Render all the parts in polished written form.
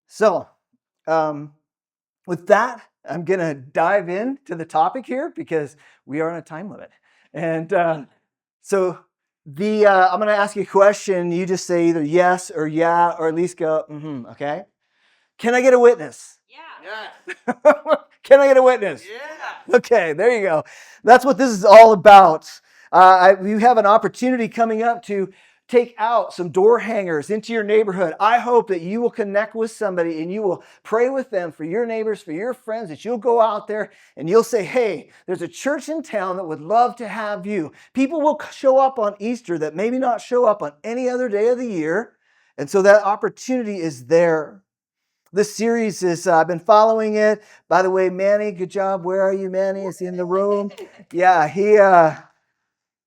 So, with that, I'm going to dive into the topic here because we are on a time limit. And so I'm going to ask you a question. You just say either yes or yeah, or at least go, okay? Can I get a witness? Yeah. Can I get a witness? Yeah. Okay, there you go. That's what this is all about. We have an opportunity coming up to take out some door hangers into your neighborhood. I hope that you will connect with somebody and you will pray with them for your neighbors, for your friends, that you'll go out there and you'll say, hey, there's a church in town that would love to have you. People will show up on Easter that maybe not show up on any other day of the year. And so that opportunity is there. This series is, I've been following it. By the way, Manny, good job. Where are you, Manny? Is he in the room? Yeah,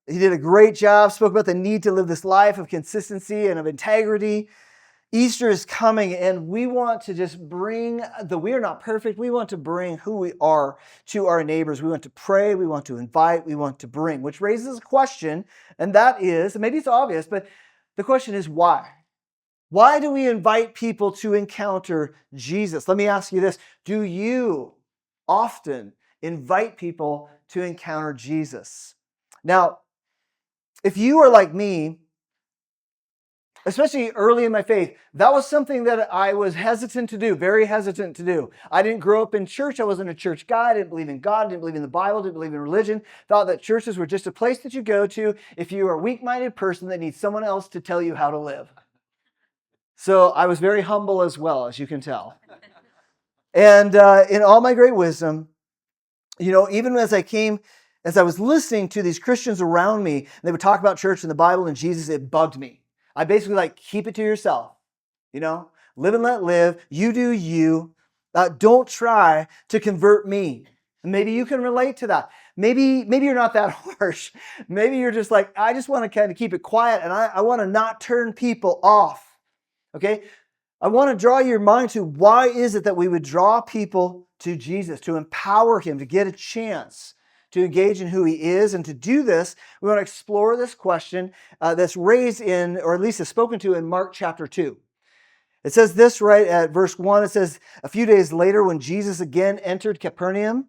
he did a great job, spoke about the need to live this life of consistency and of integrity. Easter is coming, and we want to just bring we are not perfect. We want to bring who we are to our neighbors. We want to pray, we want to invite, we want to bring, which raises a question, and that is, maybe it's obvious, but the question is why? Why do we invite people to encounter Jesus? Let me ask you this. Do you often invite people to encounter Jesus? Now, if you are like me, especially early in my faith, that was something that I was hesitant to do, very hesitant to do. I didn't grow up in church. I wasn't a church guy. I didn't believe in God. I didn't believe in the Bible. I didn't believe in religion. Thought that churches were just a place that you go to if you are a weak-minded person that needs someone else to tell you how to live. So I was very humble as well, as you can tell. And in all my great wisdom, even as I was listening to these Christians around me, and they would talk about church and the Bible and Jesus, it bugged me. I basically keep it to yourself. Live and let live. You do you. Don't try to convert me. And maybe you can relate to that. Maybe you're not that harsh. Maybe you're just like, I just want to kind of keep it quiet, and I want to not turn people off. Okay? I want to draw your mind to why is it that we would draw people to Jesus, to empower him, to get a chance to engage in who he is. And to do this, we want to explore this question that's raised in, or at least is spoken to in Mark chapter 2. It says this right at verse 1. It says, a few days later when Jesus again entered Capernaum,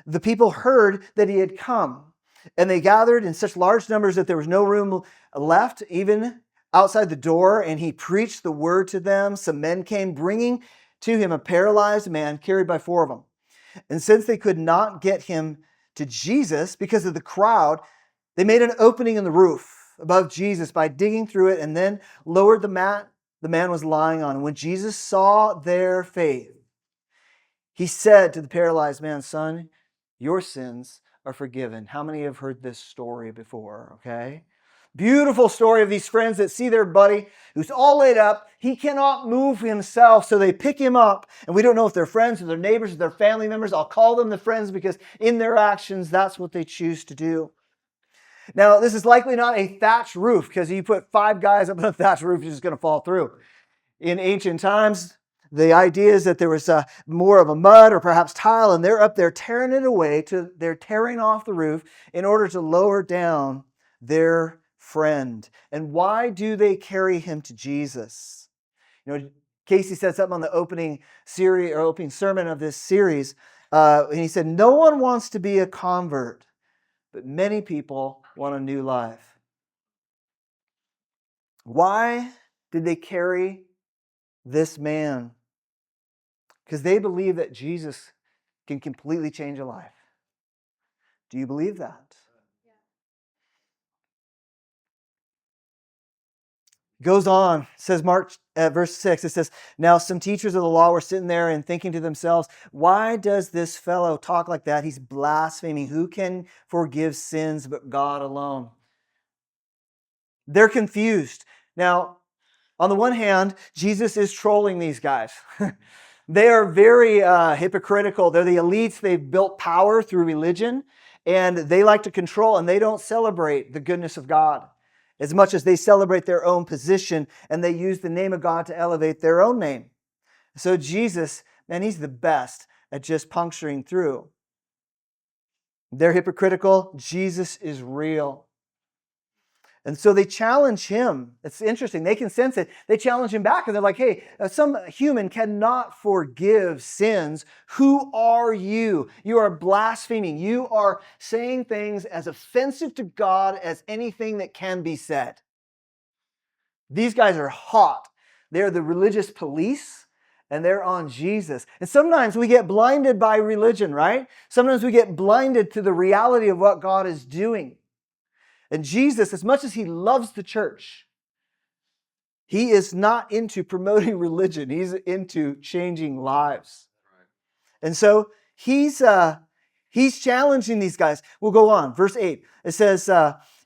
the people heard that he had come. And they gathered in such large numbers that there was no room left, even outside the door, and he preached the word to them. Some men came bringing to him a paralyzed man carried by 4 of them. And since they could not get him to Jesus because of the crowd, they made an opening in the roof above Jesus by digging through it and then lowered the mat the man was lying on. And when Jesus saw their faith, he said to the paralyzed man, son, your sins are forgiven. How many have heard this story before? Okay. Beautiful story of these friends that see their buddy who's all laid up. He cannot move himself, so they pick him up. And we don't know if they're friends or their neighbors or their family members. I'll call them the friends because in their actions, that's what they choose to do. Now, this is likely not a thatched roof because you put 5 guys up on a thatched roof, it's just going to fall through. In ancient times, the idea is that there was more of a mud or perhaps tile, and they're up there tearing it away. They're tearing off the roof in order to lower down their friend. And why do they carry him to Jesus? Casey said something on the opening series or opening sermon of this series, and he said, no one wants to be a convert, but many people want a new life. Why did they carry this man? Because they believe that Jesus can completely change a life. Do you believe that? Goes on, says Mark verse 6, it says, now some teachers of the law were sitting there and thinking to themselves, why does this fellow talk like that? He's blaspheming. Who can forgive sins but God alone? They're confused. Now, on the one hand, Jesus is trolling these guys. They are very hypocritical. They're the elites. They've built power through religion, and they like to control, and they don't celebrate the goodness of God as much as they celebrate their own position, and they use the name of God to elevate their own name. So Jesus, man, he's the best at just puncturing through. They're hypocritical. Jesus is real. And so they challenge him. It's interesting. They can sense it. They challenge him back, and they're like, hey, some human cannot forgive sins. Who are you? You are blaspheming. You are saying things as offensive to God as anything that can be said. These guys are hot. They're the religious police, and they're on Jesus. And sometimes we get blinded by religion, right? Sometimes we get blinded to the reality of what God is doing. And Jesus, as much as he loves the church, he is not into promoting religion. He's into changing lives. And so he's challenging these guys. We'll go on. Verse 8. It says,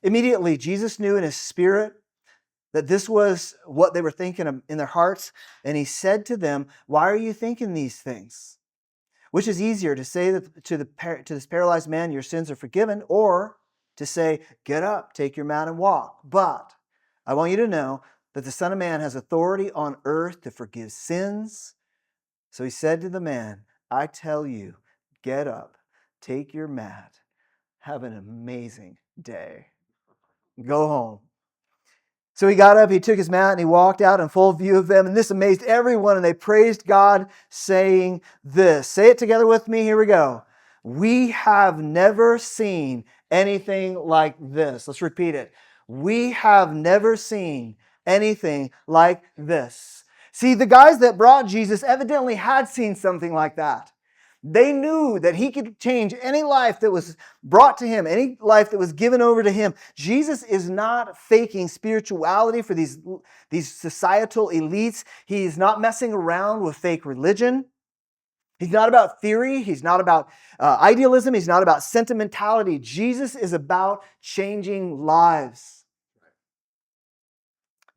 immediately Jesus knew in his spirit that this was what they were thinking in their hearts. And he said to them, why are you thinking these things? Which is easier, to say that to this paralyzed man, your sins are forgiven, or to say, get up, take your mat and walk. But I want you to know that the Son of Man has authority on earth to forgive sins. So he said to the man, I tell you, get up, take your mat, have an amazing day. Go home. So he got up, he took his mat, and he walked out in full view of them. And this amazed everyone, and they praised God, saying this. Say it together with me. Here we go. We have never seen anything like this. Let's repeat it. We have never seen anything like this. See, the guys that brought Jesus evidently had seen something like that. They knew that he could change any life that was brought to him, any life that was given over to him. Jesus is not faking spirituality for these societal elites. He's not messing around with fake religion. He's not about theory. He's not about idealism. He's not about sentimentality. Jesus is about changing lives.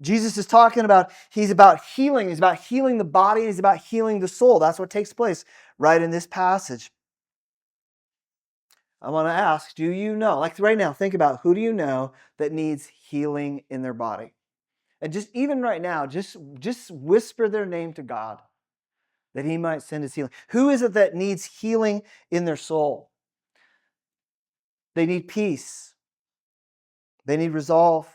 Jesus is talking about, he's about healing. He's about healing the body. He's about healing the soul. That's what takes place right in this passage. I want to ask, do you know, like right now, think about who do you know that needs healing in their body? And just even right now, just whisper their name to God that he might send his healing. Who is it that needs healing in their soul? They need peace. They need resolve.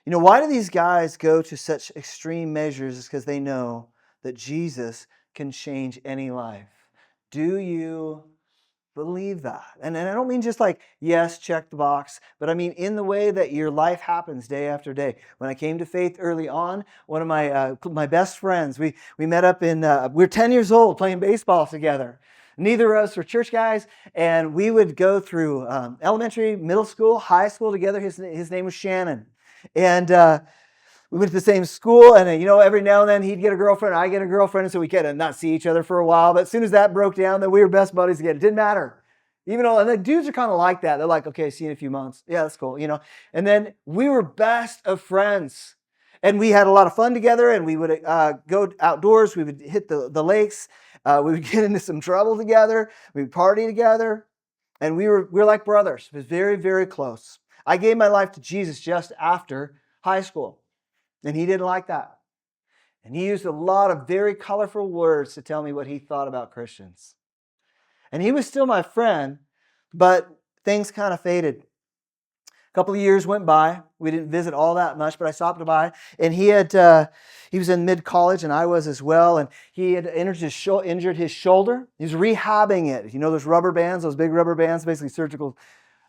You know, why do these guys go to such extreme measures? It's because they know that Jesus can change any life. Do you believe that? And I don't mean just like, yes, check the box, but I mean in the way that your life happens day after day. When I came to faith early on, one of my best friends, we met up we were 10 years old playing baseball together. Neither of us were church guys, and we would go through elementary, middle school, high school together. His name was Shannon. And we went to the same school, and every now and then he'd get a girlfriend, I get a girlfriend, and so we kind of not see each other for a while. But as soon as that broke down, then we were best buddies again. It didn't matter. Even though, and the dudes are kind of like that. They're like, okay, see you in a few months. Yeah, that's cool, And then we were best of friends. And we had a lot of fun together, and we would go outdoors. We would hit the lakes. We would get into some trouble together. We would party together. And we were like brothers. It was very, very close. I gave my life to Jesus just after high school. And he didn't like that. And he used a lot of very colorful words to tell me what he thought about Christians. And he was still my friend, but things kind of faded. A couple of years went by. We didn't visit all that much, but I stopped by. And he was in mid-college, and I was as well. And he had injured his shoulder. He was rehabbing it. Those rubber bands, those big rubber bands, basically surgical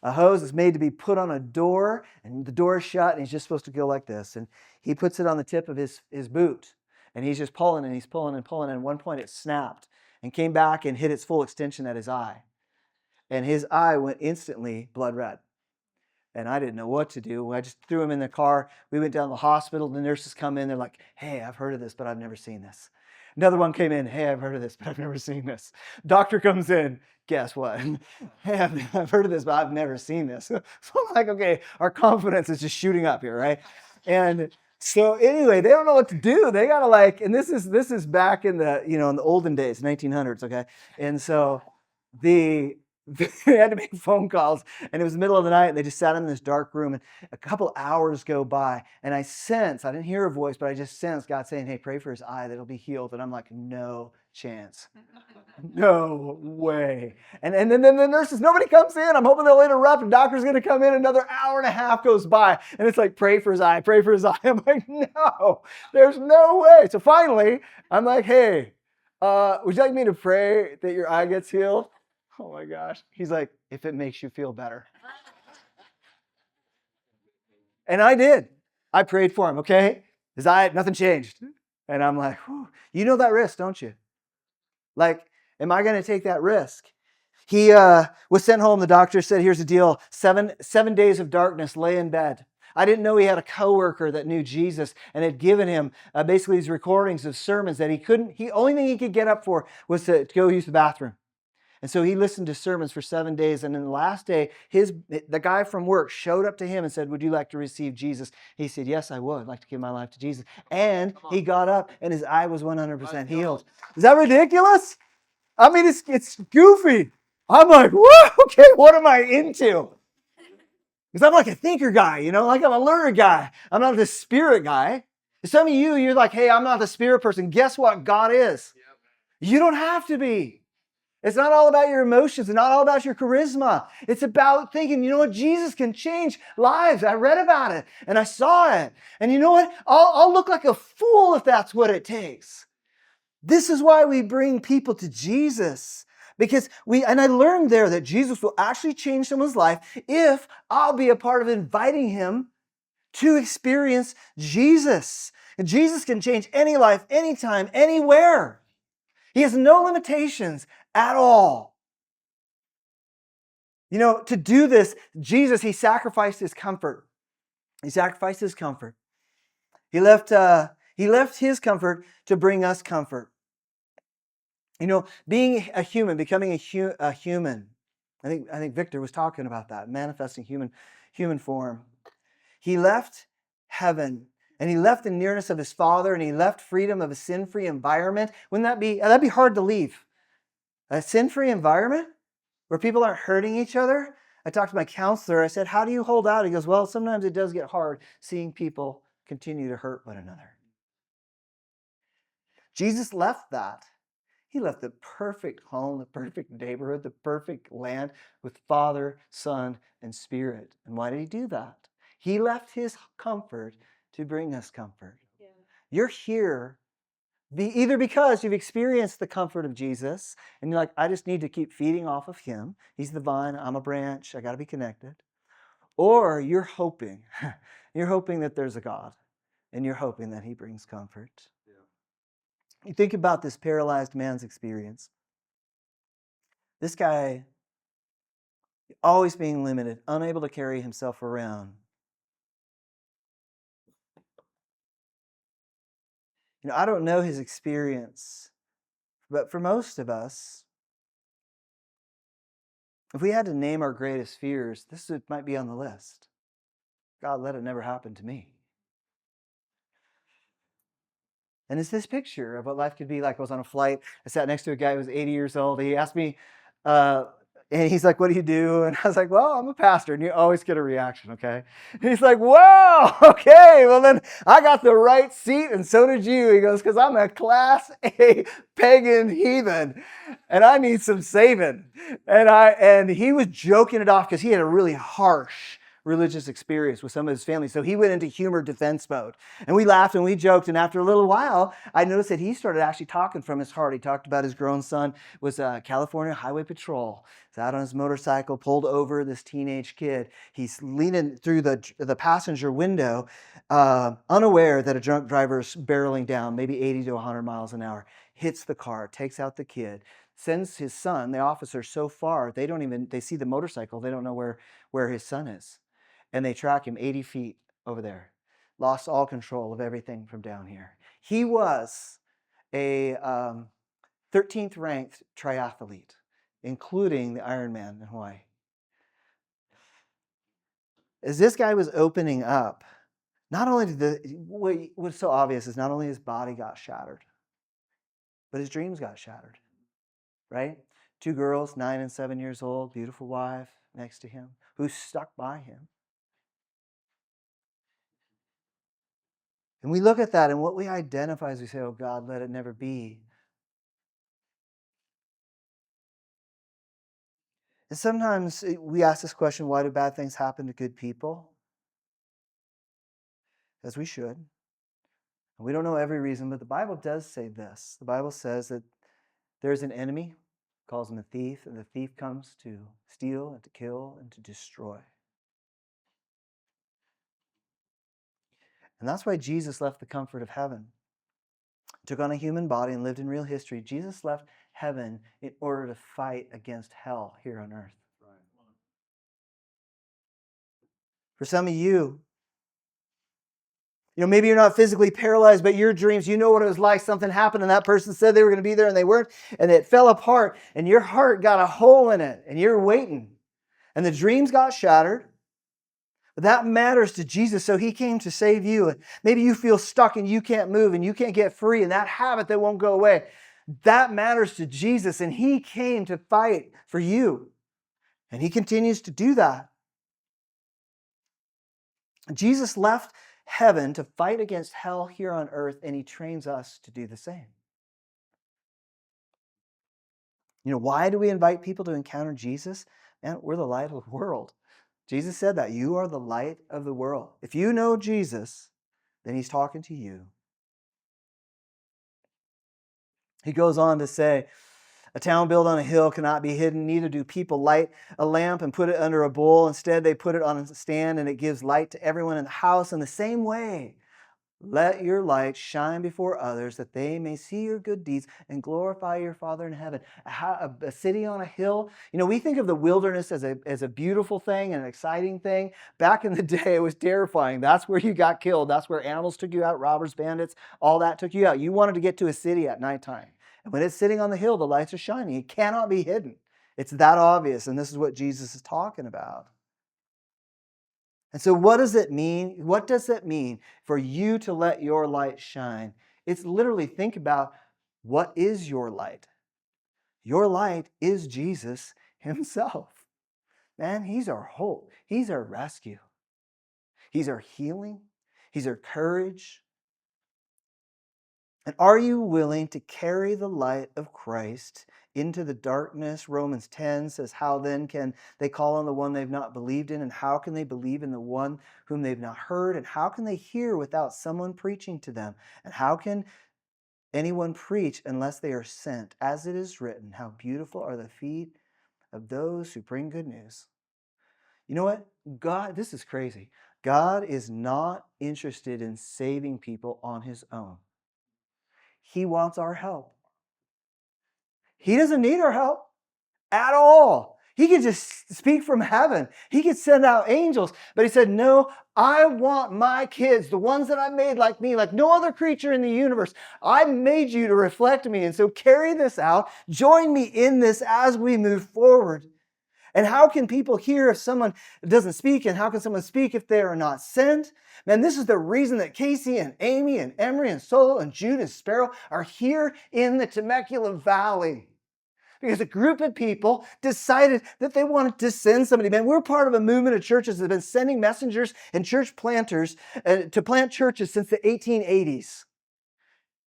hose is made to be put on a door, and the door is shut, and he's just supposed to go like this. And he puts it on the tip of his boot, and he's just pulling, and he's pulling and pulling, and at one point it snapped and came back and hit its full extension at his eye. And his eye went instantly blood red. And I didn't know what to do. I just threw him in the car. We went down to the hospital. The nurses come in. They're like, hey, I've heard of this, but I've never seen this. Another one came in. Hey, I've heard of this, but I've never seen this. Doctor comes in. Guess what? Hey, I've heard of this, but I've never seen this. So I'm like, okay, our confidence is just shooting up here, right? And so anyway, they don't know what to do. They gotta and this is back in the in the olden days, 1900s, okay? And so they had to make phone calls, and it was the middle of the night, and they just sat in this dark room, and a couple hours go by, and I didn't hear a voice, but I just sensed God saying, hey, pray for his eye, that it'll be healed. And I'm like, no, chance. No way. And then the nurses, nobody comes in. I'm hoping they'll interrupt. The doctor's going to come in. Another hour and a half goes by. And it's like, pray for his eye, pray for his eye. I'm like, no, there's no way. So finally, I'm like, hey, would you like me to pray that your eye gets healed? Oh my gosh. He's like, if it makes you feel better. And I did. I prayed for him, okay? His eye, nothing changed. And I'm like, whew. You know that risk, don't you? Like, am I going to take that risk? He was sent home. The doctor said, here's the deal. Seven days of darkness, lay in bed. I didn't know he had a coworker that knew Jesus and had given him basically these recordings of sermons that only thing he could get up for was to go use the bathroom. And so he listened to sermons for 7 days. And then the last day, the guy from work showed up to him and said, would you like to receive Jesus? He said, yes, I would. I'd like to give my life to Jesus. And he got up and his eye was 100% healed. Is that ridiculous? I mean, it's goofy. I'm like, whoa, okay, what am I into? Because I'm like a thinker guy, like I'm a learner guy. I'm not the spirit guy. Some of you're like, hey, I'm not the spirit person. Guess what? God is. You don't have to be. It's not all about your emotions. It's not all about your charisma. It's about thinking, you know what? Jesus can change lives. I read about it and I saw it. And you know what? I'll look like a fool if that's what it takes. This is why we bring people to Jesus. Because and I learned there that Jesus will actually change someone's life if I'll be a part of inviting him to experience Jesus. And Jesus can change any life, anytime, anywhere. He has no limitations at all. To do this, Jesus, he sacrificed his comfort. He sacrificed his comfort. He left his comfort to bring us comfort. Being a human, becoming a human. I think Victor was talking about that, manifesting human form. He left heaven and he left the nearness of his Father and he left freedom of a sin-free environment. That'd be hard to leave? A sin-free environment where people aren't hurting each other. I talked to my counselor. I said, how do you hold out? He goes, well, sometimes it does get hard seeing people continue to hurt one another. Jesus left that. He left the perfect home, the perfect neighborhood, the perfect land with Father, Son, and Spirit. And why did he do that? He left his comfort to bring us comfort. Yeah. You're here either because you've experienced the comfort of Jesus and you're like, I just need to keep feeding off of him. He's the vine, I'm a branch, I got to be connected. Or you're hoping that there's a God and you're hoping that he brings comfort. You think about this paralyzed man's experience. This guy, always being limited, unable to carry himself around. I don't know his experience, but for most of us, if we had to name our greatest fears, might be on the list. God, let it never happen to me. And it's this picture of what life could be like. I was on a flight. I sat next to a guy who was 80 years old. He asked me, and he's like, what do you do? And I was like, well, I'm a pastor. And you always get a reaction, okay? And he's like, wow, okay. Well, then I got the right seat, and so did you. He goes, because I'm a Class A pagan heathen, and I need some saving. And he was joking it off because he had a really harsh religious experience with some of his family. So he went into humor defense mode. And we laughed and we joked. And after a little while, I noticed that he started actually talking from his heart. He talked about his grown son was California Highway Patrol. He's out on his motorcycle, pulled over this teenage kid. He's leaning through the passenger window, unaware that a drunk driver is barreling down, maybe 80 to 100 miles an hour, hits the car, takes out the kid, sends his son, the officer, so far, they see the motorcycle, they don't know where his son is. And they track him 80 feet over there. Lost all control of everything from down here. He was a 13th ranked triathlete, including the Ironman in Hawaii. As this guy was opening up, not only what's so obvious is not only his body got shattered, but his dreams got shattered, right? 2 girls, 9 and 7 years old, beautiful wife next to him, who stuck by him. And we look at that and what we identify as we say, oh God, let it never be. And sometimes we ask this question, why do bad things happen to good people? As we should. And we don't know every reason, but the Bible does say this. The Bible says that there's an enemy, calls him a thief, and the thief comes to steal and to kill and to destroy. And that's why Jesus left the comfort of heaven, took on a human body and lived in real history. Jesus left heaven in order to fight against hell here on earth. For some of you, maybe you're not physically paralyzed, but your dreams, you know what it was like. Something happened and that person said they were going to be there and they weren't, and it fell apart and your heart got a hole in it and you're waiting. And the dreams got shattered. But that matters to Jesus, so he came to save you. Maybe you feel stuck and you can't move and you can't get free, and that habit that won't go away. That matters to Jesus, and he came to fight for you. And he continues to do that. Jesus left heaven to fight against hell here on earth, and he trains us to do the same. Why do we invite people to encounter Jesus? Man, we're the light of the world. Jesus said that. You are the light of the world. If you know Jesus, then he's talking to you. He goes on to say, a town built on a hill cannot be hidden. Neither do people light a lamp and put it under a bowl. Instead, they put it on a stand, and it gives light to everyone in the house. In the same way, let your light shine before others, that they may see your good deeds and glorify your Father in heaven. A city on a hill. We think of the wilderness as a beautiful thing and an exciting thing. Back in the day, it was terrifying. That's where you got killed. That's where animals took you out, robbers, bandits, all that took you out. You wanted to get to a city at nighttime. And when it's sitting on the hill, the lights are shining. It cannot be hidden. It's that obvious, and this is what Jesus is talking about. And so what does it mean? What does it mean for you to let your light shine? It's literally, think about, what is your light? Your light is Jesus himself. Man, he's our hope. He's our rescue. He's our healing. He's our courage. And are you willing to carry the light of Christ into the darkness? Romans 10 says, how then can they call on the one they've not believed in? And how can they believe in the one whom they've not heard? And how can they hear without someone preaching to them? And how can anyone preach unless they are sent? As it is written, how beautiful are the feet of those who bring good news. You know what? God, this is crazy. God is not interested in saving people on his own. He wants our help. He doesn't need our help at all. He could just speak from heaven. He could send out angels. But he said, no, I want my kids, the ones that I made like me, like no other creature in the universe. I made you to reflect me. And so carry this out. Join me in this as we move forward. And how can people hear if someone doesn't speak? And how can someone speak if they are not sent? Man, this is the reason that Casey and Amy and Emery and Solo and Jude and Sparrow are here in the Temecula Valley. Because a group of people decided that they wanted to send somebody. Man, we're part of a movement of churches that have been sending messengers and church planters to plant churches since the 1880s.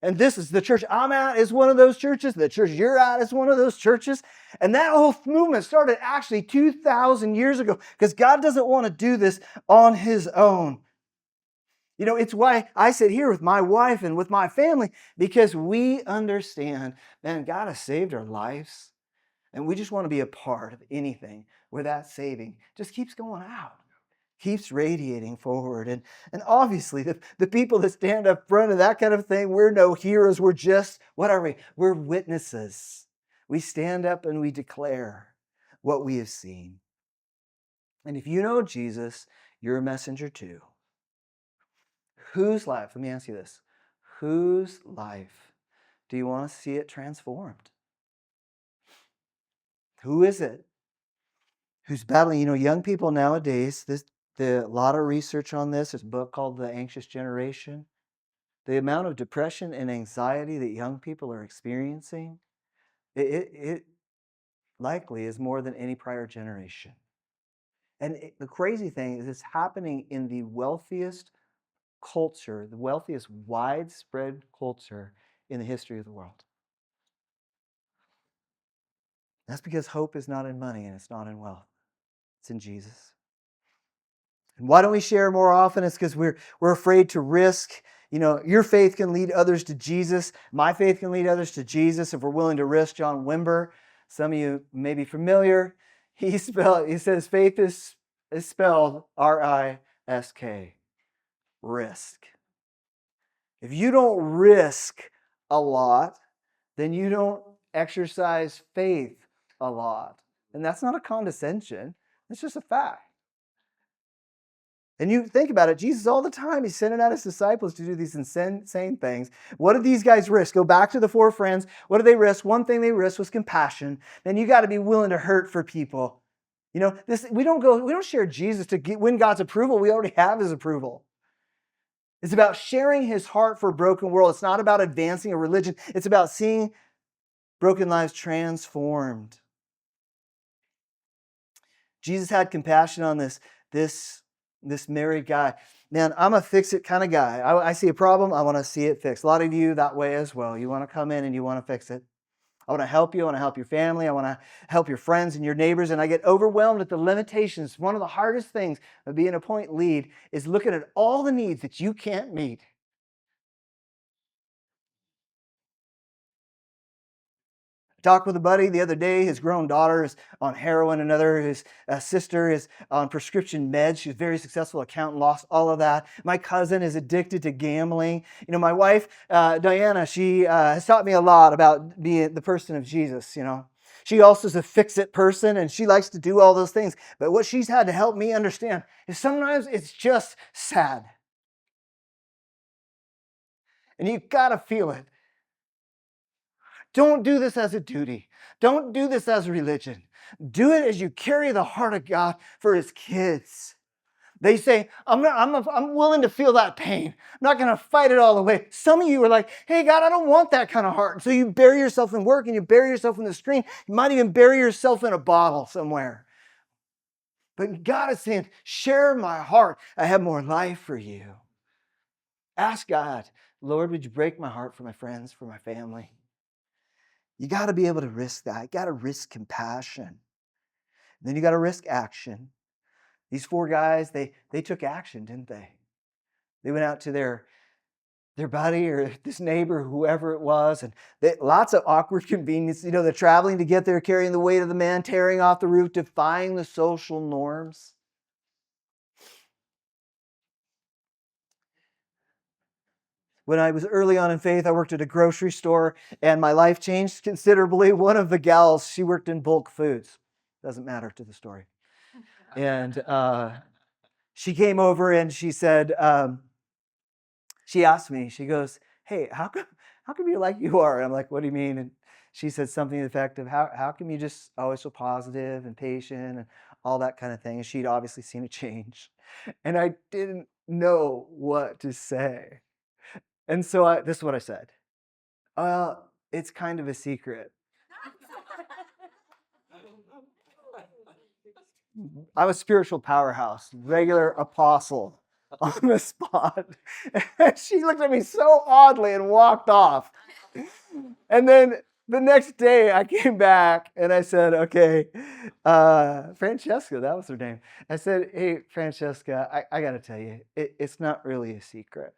And this is the church I'm at is one of those churches. The church you're at is one of those churches. And that whole movement started actually 2,000 years ago because God doesn't want to do this on his own. It's why I sit here with my wife and with my family, because we understand, man, God has saved our lives. And we just want to be a part of anything where that saving just keeps going out. Keeps radiating forward. And obviously, the people that stand up front of that kind of thing, we're no heroes. We're just, what are we? We're witnesses. We stand up and we declare what we have seen. And if you know Jesus, you're a messenger too. Whose life, let me ask you this, whose life do you want to see it transformed? Who is it who's battling? Young people nowadays, a lot of research on this. There's a book called The Anxious Generation. The amount of depression and anxiety that young people are experiencing, it likely is more than any prior generation. And the crazy thing is it's happening in the wealthiest culture, the wealthiest widespread culture in the history of the world. That's because hope is not in money and it's not in wealth. It's in Jesus. And why don't we share more often? It's because we're afraid to risk. Your faith can lead others to Jesus. My faith can lead others to Jesus if we're willing to risk. John Wimber, some of you may be familiar. He says faith is spelled R-I-S-K, risk. If you don't risk a lot, then you don't exercise faith a lot. And that's not a condescension. It's just a fact. And you think about it, Jesus all the time, he's sending out his disciples to do these insane things. What did these guys risk? Go back to the 4 friends. What did they risk? One thing they risked was compassion. Then you got to be willing to hurt for people. We don't share Jesus to win God's approval. We already have his approval. It's about sharing his heart for a broken world. It's not about advancing a religion. It's about seeing broken lives transformed. Jesus had compassion on this married guy. Man, I'm a fix-it kind of guy. I see a problem, I want to see it fixed. A lot of you that way as well. You want to come in and you want to fix it. I want to help you. I want to help your family. I want to help your friends and your neighbors. And I get overwhelmed at the limitations. One of the hardest things of being a point lead is looking at all the needs that you can't meet. Talked with a buddy the other day. His grown daughter is on heroin. His sister is on prescription meds. She's a very successful accountant, lost all of that. My cousin is addicted to gambling. My wife, Diana, she has taught me a lot about being the person of Jesus, She also is a fix-it person, and she likes to do all those things. But what she's had to help me understand is sometimes it's just sad. And you got to feel it. Don't do this as a duty. Don't do this as a religion. Do it as you carry the heart of God for his kids. They say, I'm willing to feel that pain. I'm not going to fight it all the way. Some of you are like, hey, God, I don't want that kind of heart. And so you bury yourself in work and you bury yourself in the screen. You might even bury yourself in a bottle somewhere. But God is saying, share my heart. I have more life for you. Ask God, Lord, would you break my heart for my friends, for my family? You got to be able to risk that. You got to risk compassion. Then you got to risk action. These 4 guys, they took action, didn't they? They went out to their buddy or this neighbor, whoever it was, and lots of awkward convenience. They're traveling to get there, carrying the weight of the man, tearing off the roof, defying the social norms. When I was early on in faith, I worked at a grocery store, and my life changed considerably. One of the gals, she worked in bulk foods. Doesn't matter to the story. And she came over and she said, she asked me, she goes, hey, how come you're like you are? And I'm like, what do you mean? And she said something to the effect of, how come you just always so positive and patient and all that kind of thing? And she'd obviously seen a change. And I didn't know what to say. And so this is what I said. It's kind of a secret. I'm a spiritual powerhouse, regular apostle on the spot. And she looked at me so oddly and walked off. And then the next day I came back and I said, okay, Francesca, that was her name. I said, hey, Francesca, I got to tell you, it's not really a secret.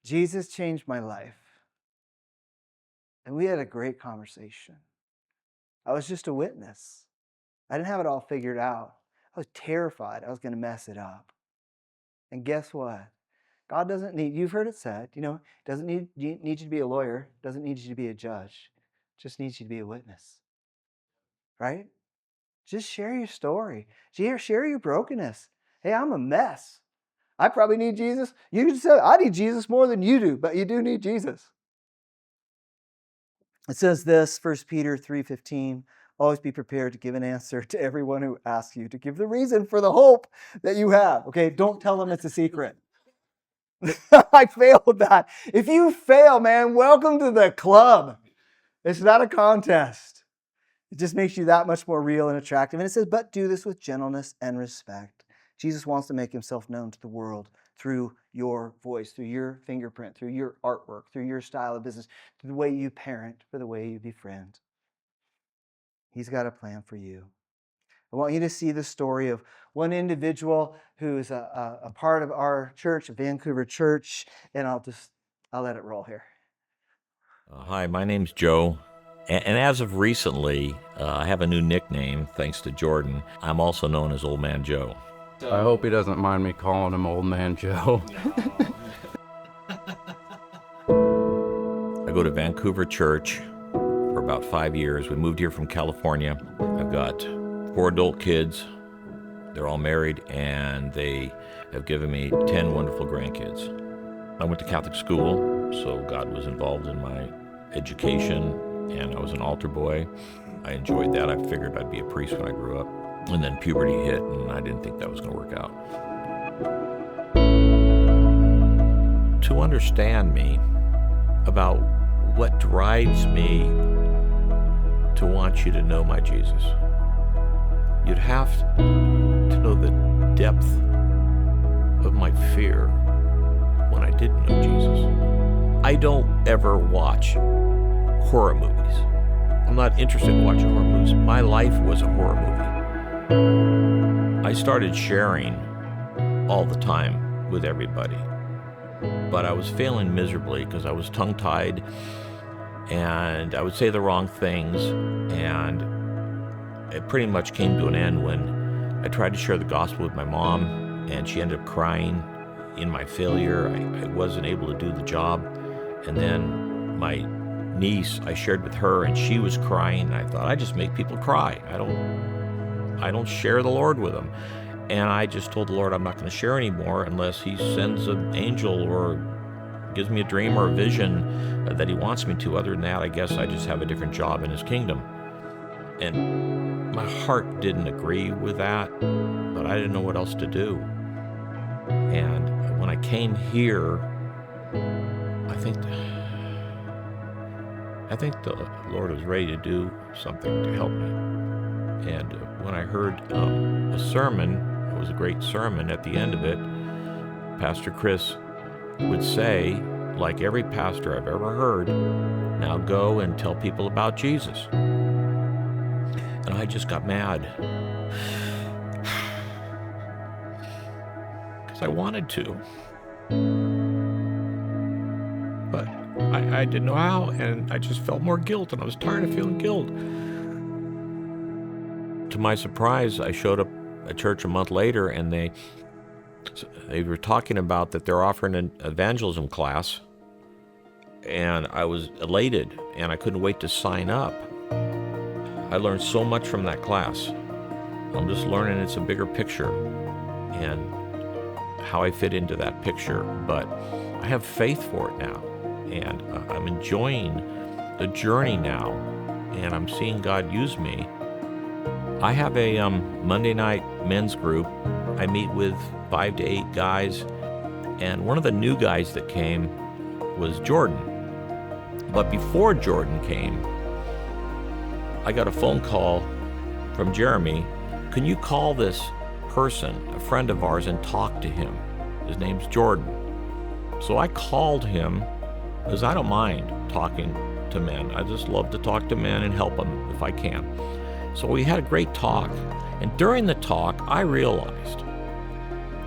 Jesus changed my life. And we had a great conversation. I was just a witness. I didn't have it all figured out. I was terrified I was going to mess it up. And guess what? God doesn't need, you've heard it said, doesn't need you to be a lawyer, doesn't need you to be a judge, just needs you to be a witness. Right? Just share your story. Share your brokenness. Hey, I'm a mess. I probably need Jesus. You can say, I need Jesus more than you do, but you do need Jesus. It says this, 1 Peter 3:15, always be prepared to give an answer to everyone who asks you to give the reason for the hope that you have. Okay, don't tell them it's a secret. I failed that. If you fail, man, welcome to the club. It's not a contest. It just makes you that much more real and attractive. And it says, but do this with gentleness and respect. Jesus wants to make himself known to the world through your voice, through your fingerprint, through your artwork, through your style of business, through the way you parent, for the way you befriend. He's got a plan for you. I want you to see the story of one individual who is a part of our church, Vancouver Church, and I'll let it roll here. Hi, my name's Joe, and as of recently, I have a new nickname thanks to Jordan. I'm also known as Old Man Joe. I hope he doesn't mind me calling him Old Man Joe. I go to Vancouver Church for about 5 years. We moved here from California. I've got 4 adult kids. They're all married, and they have given me 10 wonderful grandkids. I went to Catholic school, so God was involved in my education, and I was an altar boy. I enjoyed that. I figured I'd be a priest when I grew up. And then puberty hit, and I didn't think that was going to work out. To understand me about what drives me to want you to know my Jesus, you'd have to know the depth of my fear when I didn't know Jesus. I don't ever watch horror movies. I'm not interested in watching horror movies. My life was a horror movie. I started sharing all the time with everybody, but I was failing miserably because I was tongue-tied and I would say the wrong things, and it pretty much came to an end when I tried to share the gospel with my mom, and she ended up crying in my failure. I wasn't able to do the job. And then my niece, I shared with her, and she was crying, and I thought, I just make people cry. I don't share the Lord with them. And I just told the Lord I'm not going to share anymore unless he sends an angel or gives me a dream or a vision that he wants me to. Other than that, I guess I just have a different job in his kingdom. And my heart didn't agree with that, but I didn't know what else to do. And when I came here, I think the Lord was ready to do something to help me. And when I heard a sermon, it was a great sermon, at the end of it, Pastor Chris would say, like every pastor I've ever heard, now go and tell people about Jesus. And I just got mad. Because I wanted to. But I didn't know how, and I just felt more guilt, and I was tired of feeling guilt. To my surprise, I showed up at church a month later, and they were talking about that they're offering an evangelism class, and I was elated, and I couldn't wait to sign up. I learned so much from that class. I'm just learning it's a bigger picture and how I fit into that picture, but I have faith for it now, and I'm enjoying the journey now, and I'm seeing God use me. I have a Monday night men's group. I meet with 5 to 8 guys, and one of the new guys that came was Jordan. But before Jordan came, I got a phone call from Jeremy. Can you call this person, a friend of ours, and talk to him? His name's Jordan. So I called him because I don't mind talking to men. I just love to talk to men and help them if I can. So we had a great talk, and during the talk, I realized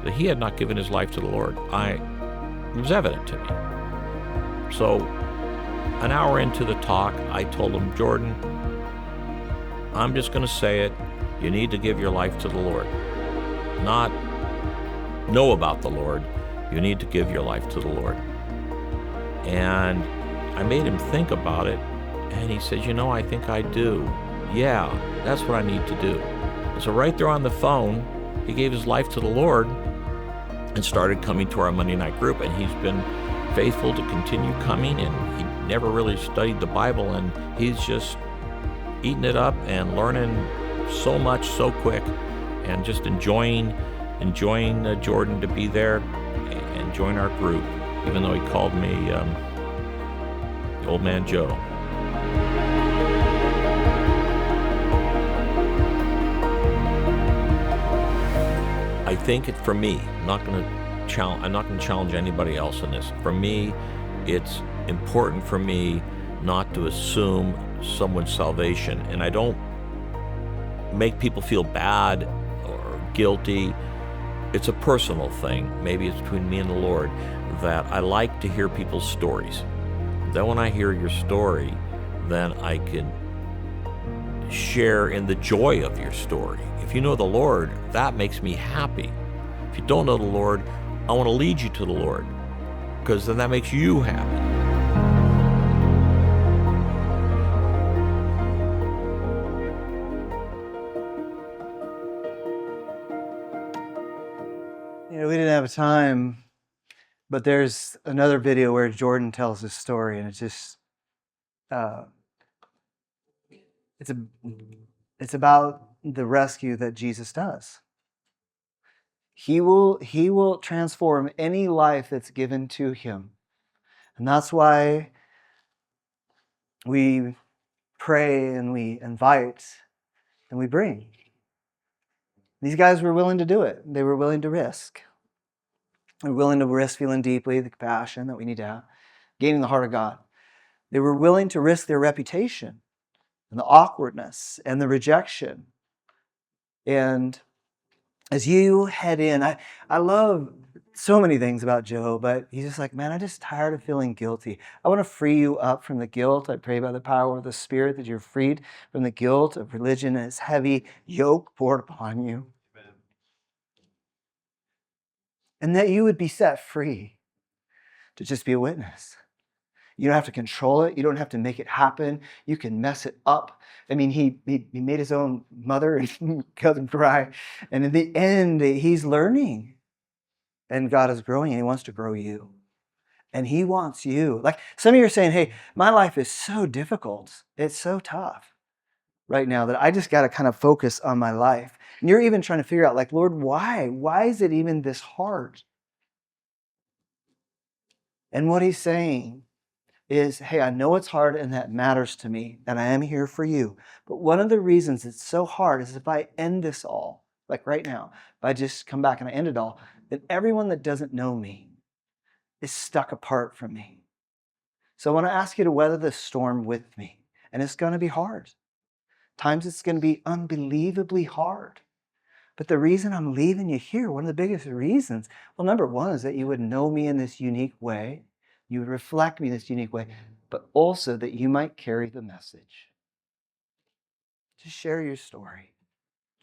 that he had not given his life to the Lord. It was evident to me. So an hour into the talk, I told him, Jordan, I'm just going to say it. You need to give your life to the Lord. Not know about the Lord. You need to give your life to the Lord. And I made him think about it, and he said, I think I do. Yeah, that's what I need to do. And so right there on the phone, he gave his life to the Lord and started coming to our Monday night group, and he's been faithful to continue coming, and he never really studied the Bible, and he's just eating it up and learning so much so quick, and just enjoying Jordan to be there and join our group, even though he called me Old Man Joe. I think for me, I'm not going to I'm not going to challenge anybody else in this. For me, it's important for me not to assume someone's salvation, and I don't make people feel bad or guilty. It's a personal thing. Maybe it's between me and the Lord, that I like to hear people's stories. Then when I hear your story, then I can share in the joy of your story. If you know the Lord, that makes me happy. If you don't know the Lord, I want to lead you to the Lord, because then that makes you happy. We didn't have time, but there's another video where Jordan tells his story, and it's just, it's about the rescue that Jesus does. He will transform any life that's given to him. And that's why we pray and we invite and we bring. These guys were willing to do it. They were willing to risk. They were willing to risk feeling deeply the compassion that we need to have, gaining the heart of God. They were willing to risk their reputation and the awkwardness and the rejection. And as you head in, I love so many things about Joe, but he's just like, man, I'm just tired of feeling guilty. I want to free you up from the guilt. I pray by the power of the Spirit that you're freed from the guilt of religion and its heavy yoke poured upon you. Amen. And that you would be set free to just be a witness. You don't have to control it. You don't have to make it happen. You can mess it up. I mean, he made his own mother and cousin cry. And in the end, he's learning. And God is growing, and he wants to grow you. And he wants you. Like some of you are saying, hey, my life is so difficult. It's so tough right now that I just got to kind of focus on my life. And you're even trying to figure out, like, Lord, why? Why is it even this hard? And what he's saying is, hey, I know it's hard and that matters to me, and I am here for you. But one of the reasons it's so hard is if I end this all, like right now, if I just come back and I end it all, then everyone that doesn't know me is stuck apart from me. So I want to ask you to weather the storm with me. And it's going to be hard. Times it's going to be unbelievably hard. But the reason I'm leaving you here, one of the biggest reasons, well, number one is that you would know me in this unique way. You would reflect me in this unique way, but also that you might carry the message. Just share your story.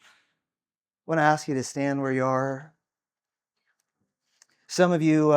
I want to ask you to stand where you are. Some of you